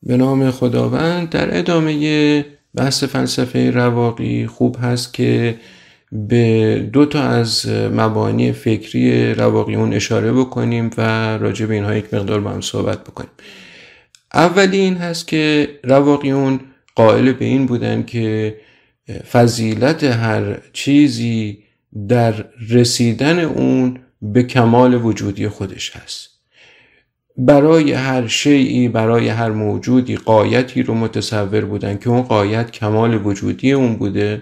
به نام خداوند. در ادامه بحث فلسفه رواقی خوب هست که به 2 از مبانی فکری رواقیون اشاره بکنیم و راجع به اینها یک مقدار با هم صحبت بکنیم. اولی این هست که رواقیون قائل به این بودن که فضیلت هر چیزی در رسیدن اون به کمال وجودی خودش هست. برای هر شیئی، برای هر موجودی غایتی رو متصور بودن که اون غایت کمال وجودی اون بوده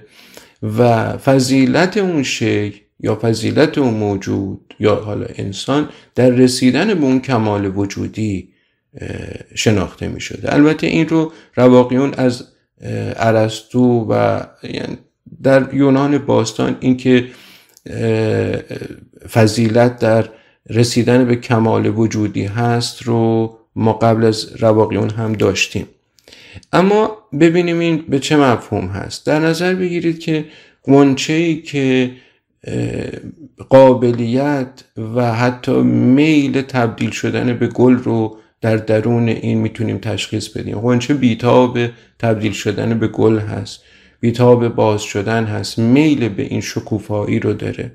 و فضیلت اون شیء یا فضیلت اون موجود یا حالا انسان در رسیدن به اون کمال وجودی شناخته می شده. البته این رو رواقیون از ارسطو و یعنی در یونان باستان این که فضیلت در رسیدن به کمال وجودی هست رو ما قبل از رواقیون هم داشتیم. اما ببینیم این به چه مفهوم هست. در نظر بگیرید که غنچه‌ای که قابلیت و حتی میل تبدیل شدن به گل رو در درون این میتونیم تشخیص بدیم. غنچه بیتاب تبدیل شدن به گل هست، بیتاب باز شدن هست، میل به این شکوفایی رو داره.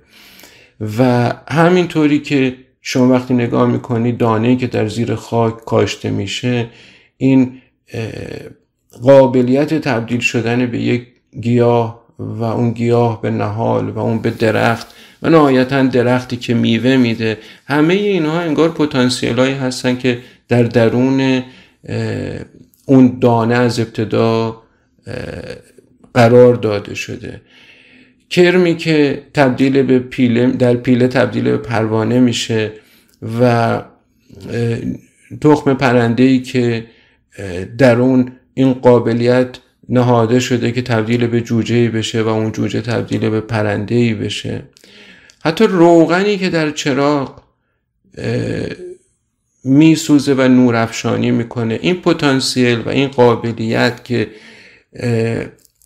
و همینطوری که شما وقتی نگاه میکنید دانه‌ای که در زیر خاک کاشته میشه، این قابلیت تبدیل شدن به یک گیاه و اون گیاه به نهال و اون به درخت و نهایتاً درختی که میوه میده، همه اینها انگار پتانسیل‌هایی هستن که در درون اون دانه از ابتدا قرار داده شده. کرمی که تبدیل به پیله، در پیله تبدیل به پروانه میشه و تخم پرنده‌ای که در اون این قابلیت نهاده شده که تبدیل به جوجه‌ای بشه و اون جوجه تبدیل به پرنده‌ای بشه. حتی روغنی که در چراغ میسوزه و نورافشانی میکنه، این پتانسیل و این قابلیت که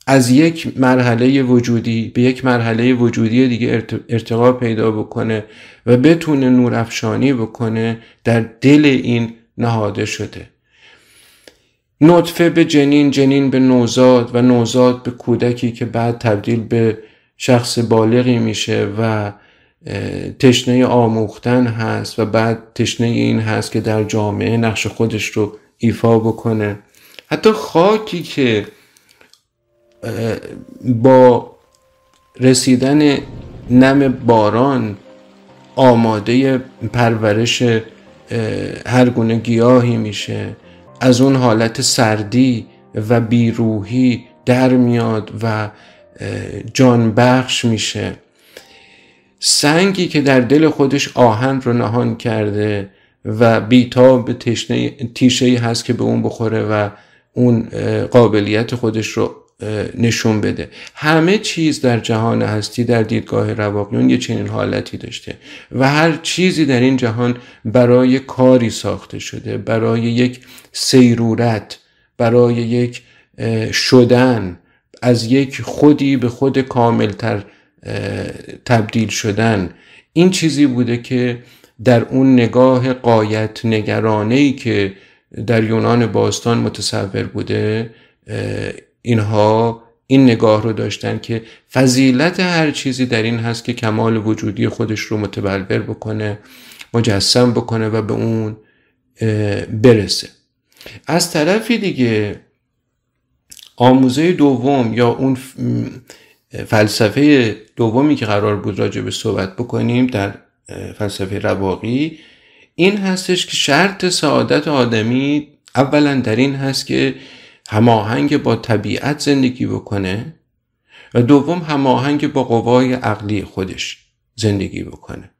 از یک مرحله وجودی به یک مرحله وجودی دیگه ارتقا پیدا بکنه و بتونه نورافشانی بکنه، در دل این نهاده شده. نطفه به جنین، جنین به نوزاد و نوزاد به کودکی که بعد تبدیل به شخص بالغی میشه و تشنه آموختن هست و بعد تشنه این هست که در جامعه نقش خودش رو ایفا بکنه. حتی خاکی که با رسیدن نم باران آماده پرورش هر گونه گیاهی میشه، از اون حالت سردی و بیروحی در میاد و جان بخش میشه. سنگی که در دل خودش آهن رو نهان کرده و بیتاب تیشه‌ای هست که به اون بخوره و اون قابلیت خودش رو نشون بده. همه چیز در جهان هستی در دیدگاه رواقیون یه چنین حالتی داشته و هر چیزی در این جهان برای کاری ساخته شده، برای یک سیرورت، برای یک شدن، از یک خودی به خود کاملتر تبدیل شدن. این چیزی بوده که در اون نگاه غایت نگرانه‌ای که در یونان باستان متصور بوده، اینها این نگاه رو داشتن که فضیلت هر چیزی در این هست که کمال وجودی خودش رو متبلور بکنه، مجسم بکنه و به اون برسه. از طرفی دیگه آموزه دوم یا اون فلسفه دومی که قرار بود راجع به صحبت بکنیم در فلسفه رواقی این هستش که شرط سعادت آدمی اولا در این هست که هماهنگ با طبیعت زندگی بکنه و دوم هماهنگ با قوای عقلی خودش زندگی بکنه.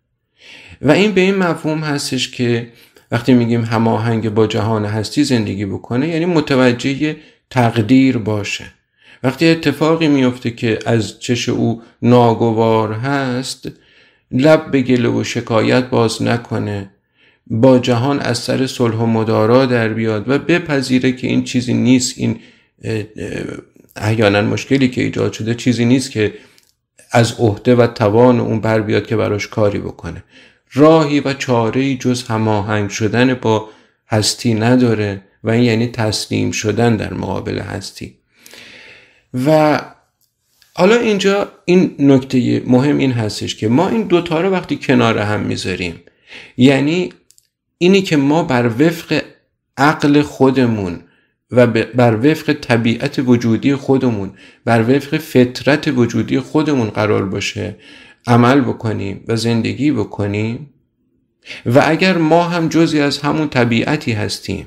و این به این مفهوم هستش که وقتی میگیم هماهنگ با جهان هستی زندگی بکنه، یعنی متوجه تقدیر باشه. وقتی اتفاقی میفته که از چش او ناگوار هست، لب به گله و شکایت باز نکنه، با جهان از سر صلح و مدارا در بیاد و بپذیره که این چیزی نیست، این احیانا مشکلی که ایجاد شده چیزی نیست که از عهده و توان اون بر بیاد که براش کاری بکنه. راهی و چاره‌ای جز هماهنگ شدن با هستی نداره و این یعنی تسلیم شدن در مقابل هستی. و حالا اینجا این نکته مهم این هستش که ما این دوتا رو وقتی کنار هم میذاریم، یعنی اینی که ما بر وفق عقل خودمون و بر وفق طبیعت وجودی خودمون، بر وفق فطرت وجودی خودمون قرار باشه عمل بکنیم و زندگی بکنیم، و اگر ما هم جزئی از همون طبیعتی هستیم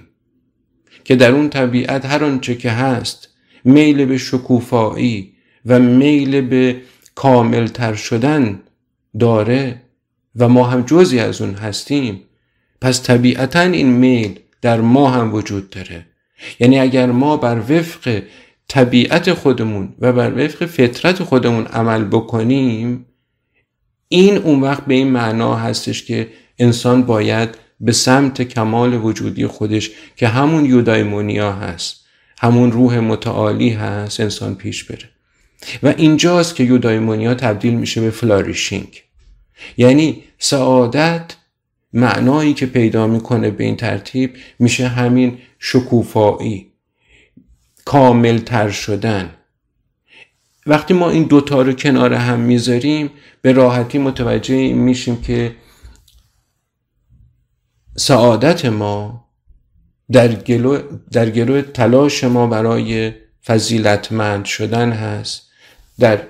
که در اون طبیعت هر آنچه که هست میل به شکوفایی و میل به کاملتر شدن داره و ما هم جزئی از اون هستیم، پس طبیعتاً این میل در ما هم وجود داره. یعنی اگر ما بر وفق طبیعت خودمون و بر وفق فطرت خودمون عمل بکنیم، این اون وقت به این معنا هستش که انسان باید به سمت کمال وجودی خودش که همون یودایمونیا هست، همون روح متعالی هست، انسان پیش بره. و اینجاست که یودایمونیا تبدیل میشه به فلاریشینگ، یعنی سعادت معنایی که پیدا میکنه به این ترتیب میشه همین شکوفایی، کامل تر شدن. وقتی ما این دوتا رو کنار هم میذاریم به راحتی متوجه این میشیم که سعادت ما در گرو تلاش ما برای فضیلتمند شدن هست، در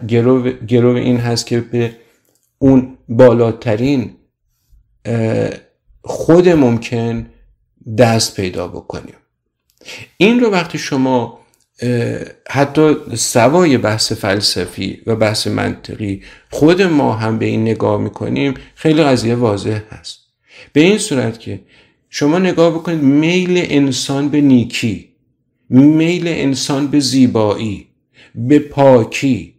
گرو این هست که به اون بالاترین خود ممکن دست پیدا بکنیم. این رو وقتی شما حتی سوای بحث فلسفی و بحث منطقی خود ما هم به این نگاه میکنیم، خیلی قضیه واضح هست. به این صورت که شما نگاه بکنید میل انسان به نیکی، میل انسان به زیبایی، به پاکی،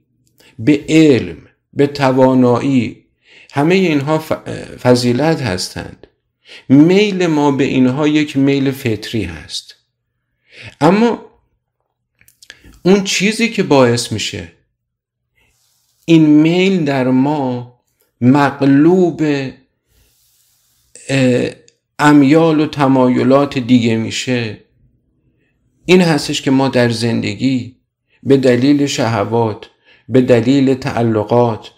به علم، به توانایی، همه اینها فضیلت هستند. میل ما به اینها یک میل فطری هست. اما اون چیزی که باعث میشه این میل در ما مغلوب امیال و تمایلات دیگه میشه، این هستش که ما در زندگی به دلیل شهوات، به دلیل تعلقات،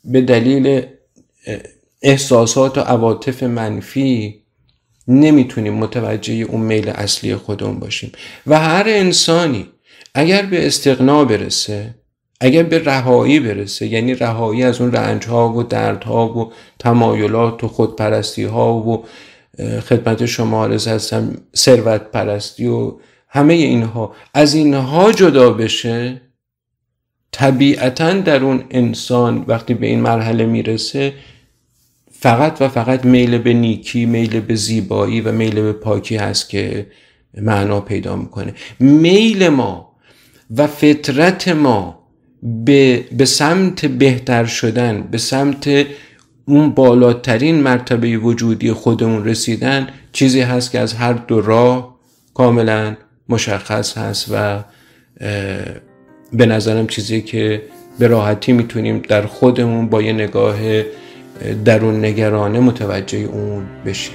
به دلیل احساسات و عواطف منفی نمیتونیم متوجه اون میل اصلی خودمون باشیم. و هر انسانی اگر به استغنا برسه، اگر به رهایی برسه، یعنی رهایی از اون رنج‌ها و دردها و تمایلات و خودپرستی‌ها و خدمت شما عرض هستم ثروت پرستی و همه اینها، از اینها جدا بشه، طبیعتاً در اون انسان وقتی به این مرحله میرسه فقط و فقط میل به نیکی، میل به زیبایی و میل به پاکی هست که معنا پیدا میکنه. میل ما و فطرت ما به سمت بهتر شدن، به سمت اون بالاترین مرتبه وجودی خودمون رسیدن چیزی هست که از هر دو راه کاملا مشخص هست و به نظرم چیزی که به راحتی میتونیم در خودمون با یه نگاه درون نگرانه متوجه اون بشیم.